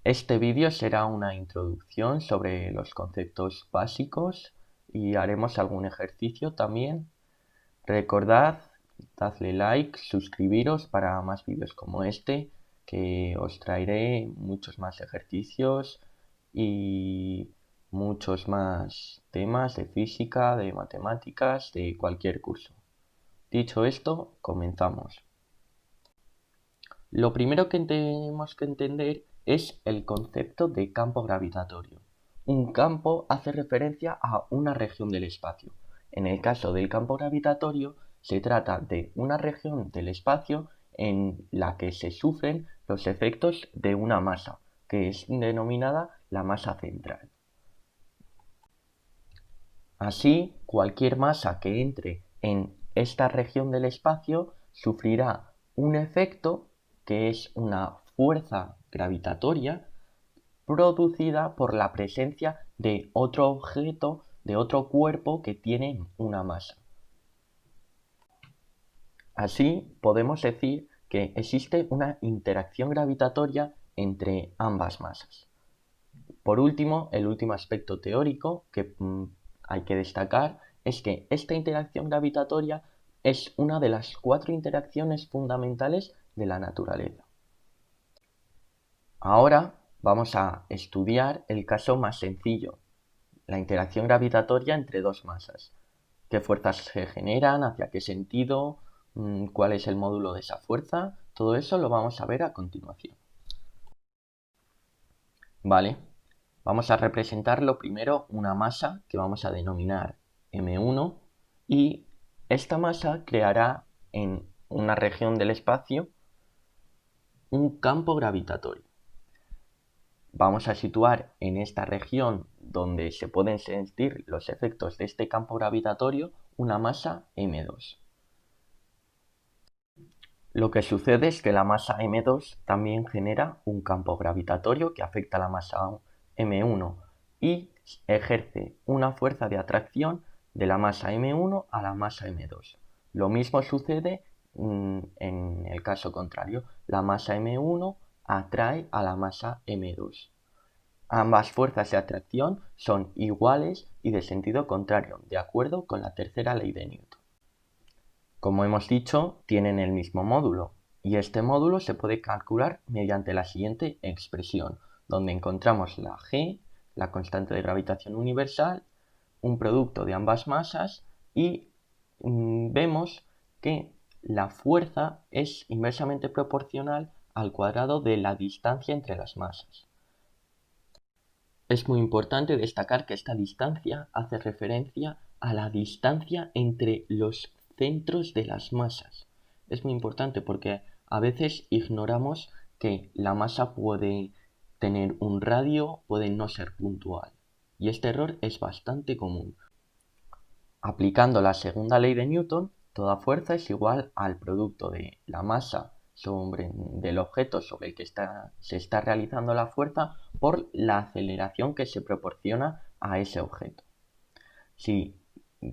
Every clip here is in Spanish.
Este vídeo será una introducción sobre los conceptos básicos y haremos algún ejercicio también. Recordad, dadle like, suscribiros para más vídeos como este, que os traeré muchos más ejercicios y muchos más temas de física, de matemáticas, de cualquier curso. Dicho esto, comenzamos. Lo primero que tenemos que entender es el concepto de campo gravitatorio. Un campo hace referencia a una región del espacio. En el caso del campo gravitatorio, se trata de una región del espacio en la que se sufren los efectos de una masa, que es denominada la masa central. Así, cualquier masa que entre en esta región del espacio sufrirá un efecto que es una fuerza gravitatoria producida por la presencia de otro objeto, de otro cuerpo que tiene una masa. Así, podemos decir que existe una interacción gravitatoria entre ambas masas. Por último, el último aspecto teórico que hay que destacar es que esta interacción gravitatoria es una de las 4 interacciones fundamentales de la naturaleza. Ahora vamos a estudiar el caso más sencillo, la interacción gravitatoria entre dos masas. ¿Qué fuerzas se generan? ¿Hacia qué sentido? ¿Cuál es el módulo de esa fuerza? Todo eso lo vamos a ver a continuación. Vale, vamos a representarlo primero una masa que vamos a denominar M1 y esta masa creará en una región del espacio un campo gravitatorio. Vamos a situar en esta región donde se pueden sentir los efectos de este campo gravitatorio una masa M2. Lo que sucede es que la masa M2 también genera un campo gravitatorio que afecta a la masa M1 y ejerce una fuerza de atracción de la masa M1 a la masa M2. Lo mismo sucede en el caso contrario. La masa M1 atrae a la masa M2. Ambas fuerzas de atracción son iguales y de sentido contrario, de acuerdo con la tercera ley de Newton. Como hemos dicho, tienen el mismo módulo, y este módulo se puede calcular mediante la siguiente expresión, donde encontramos la g, la constante de gravitación universal, un producto de ambas masas y vemos que la fuerza es inversamente proporcional al cuadrado de la distancia entre las masas. Es muy importante destacar que esta distancia hace referencia a la distancia entre los centros de las masas. Es muy importante porque a veces ignoramos que la masa puede tener un radio, puede no ser puntual. Y este error es bastante común. Aplicando la segunda ley de Newton, toda fuerza es igual al producto de la masa del objeto sobre el que se está realizando la fuerza por la aceleración que se proporciona a ese objeto. Si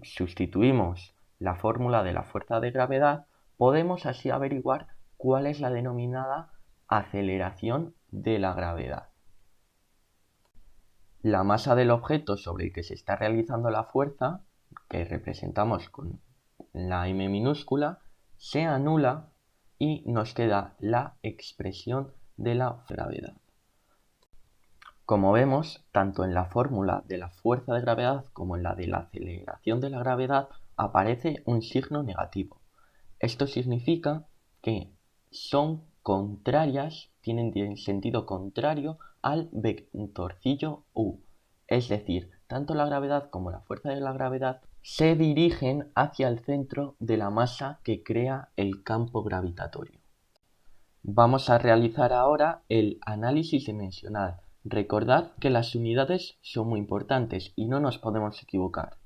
sustituimos la fórmula de la fuerza de gravedad, podemos así averiguar cuál es la denominada aceleración de la gravedad. La masa del objeto sobre el que se está realizando la fuerza, que representamos con la m minúscula, se anula y nos queda la expresión de la gravedad. Como vemos, tanto en la fórmula de la fuerza de gravedad como en la de la aceleración de la gravedad aparece un signo negativo. Esto significa que son contrarias, tienen sentido contrario al vectorcillo u. Es decir, tanto la gravedad como la fuerza de la gravedad se dirigen hacia el centro de la masa que crea el campo gravitatorio. Vamos a realizar ahora el análisis dimensional. Recordad que las unidades son muy importantes y no nos podemos equivocar.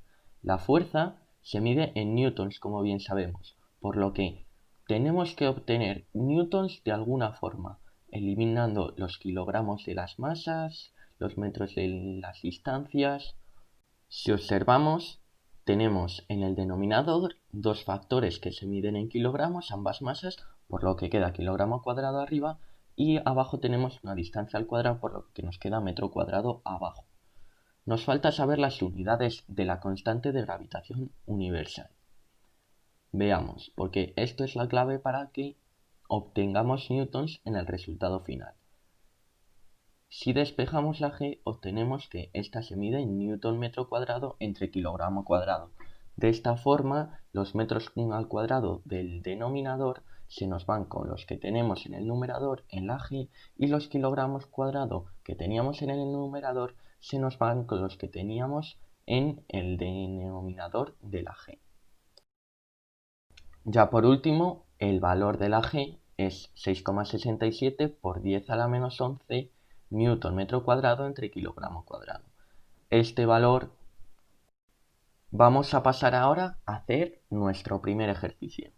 La fuerza se mide en newtons, como bien sabemos, por lo que tenemos que obtener newtons de alguna forma, eliminando los kilogramos de las masas, los metros de las distancias. Si observamos, tenemos en el denominador dos factores que se miden en kilogramos, ambas masas, por lo que queda kilogramo cuadrado arriba, y abajo tenemos una distancia al cuadrado, por lo que nos queda metro cuadrado abajo. Nos falta saber las unidades de la constante de gravitación universal. Veamos, porque esto es la clave para que obtengamos newtons en el resultado final. Si despejamos la g, obtenemos que esta se mide en newton metro cuadrado entre kilogramo cuadrado. De esta forma, los metros al cuadrado del denominador se nos van con los que tenemos en el numerador en la g, y los kilogramos cuadrado que teníamos en el numerador se nos van con los que teníamos en el denominador de la g. Ya por último, el valor de la g es 6,67 por 10 a la menos 11 newton metro cuadrado entre kilogramo cuadrado. Este valor vamos a pasar ahora a hacer nuestro primer ejercicio.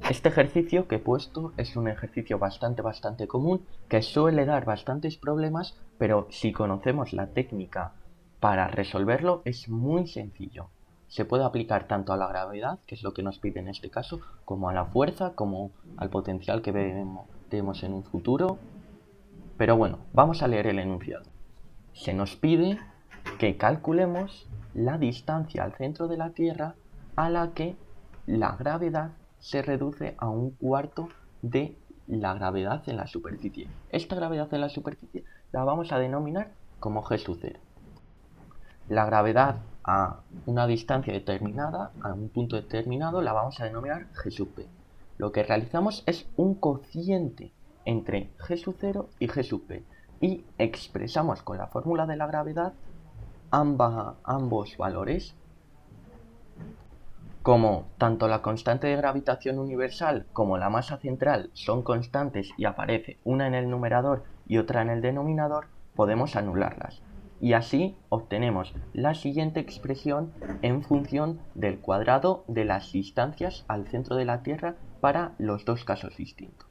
Este ejercicio que he puesto es un ejercicio bastante común que suele dar bastantes problemas, pero si conocemos la técnica para resolverlo es muy sencillo. Se puede aplicar tanto a la gravedad, que es lo que nos pide en este caso, como a la fuerza, como al potencial que vemos en un futuro. Pero bueno, vamos a leer el enunciado. Se nos pide que calculemos la distancia al centro de la Tierra a la que la gravedad se reduce a un cuarto de la gravedad en la superficie. Esta gravedad en la superficie la vamos a denominar como G sub 0. La gravedad a una distancia determinada, a un punto determinado, la vamos a denominar G sub p. Lo que realizamos es un cociente entre G sub 0 y G sub p y expresamos con la fórmula de la gravedad ambos valores. Como tanto la constante de gravitación universal como la masa central son constantes y aparece una en el numerador y otra en el denominador, podemos anularlas. Y así obtenemos la siguiente expresión en función del cuadrado de las distancias al centro de la Tierra para los dos casos distintos.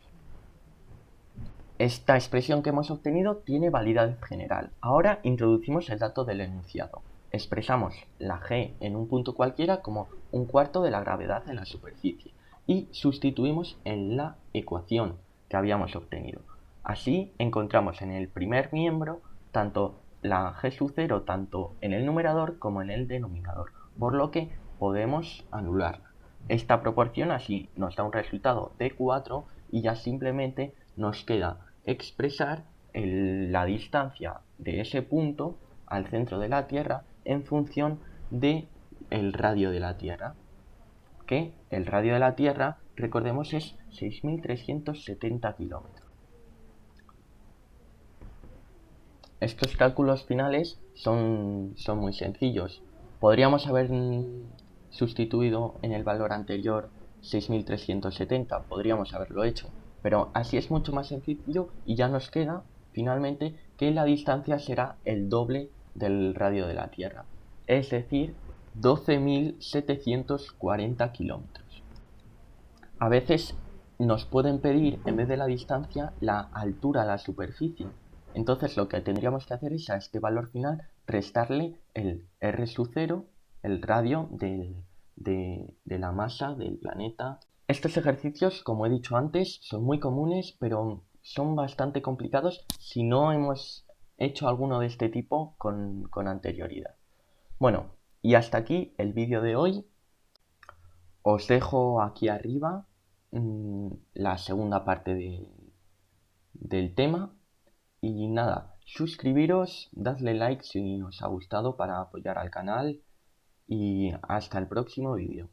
Esta expresión que hemos obtenido tiene validez general. Ahora introducimos el dato del enunciado. Expresamos la g en un punto cualquiera como un cuarto de la gravedad en la superficie y sustituimos en la ecuación que habíamos obtenido. Así encontramos en el primer miembro tanto la g sub 0 tanto en el numerador como en el denominador, por lo que podemos anularla. Esta proporción así nos da un resultado de 4 y ya simplemente nos queda expresar la distancia de ese punto al centro de la Tierra en función del radio de la Tierra, que el radio de la Tierra, recordemos, es 6.370 kilómetros. Estos cálculos finales son muy sencillos. Podríamos haber sustituido en el valor anterior 6.370, podríamos haberlo hecho, pero así es mucho más sencillo y ya nos queda finalmente que la distancia será el doble del radio de la Tierra, es decir, 12.740 kilómetros. A veces nos pueden pedir, en vez de la distancia, la altura a la superficie. Entonces lo que tendríamos que hacer es a este valor final restarle el R sub 0, el radio de la masa del planeta. Estos ejercicios, como he dicho antes, son muy comunes, pero son bastante complicados si no hemos hecho alguno de este tipo con anterioridad. Bueno, y hasta aquí el vídeo de hoy. Os dejo aquí arriba la segunda parte del tema. Y nada, suscribiros, dadle like si os ha gustado para apoyar al canal y hasta el próximo vídeo.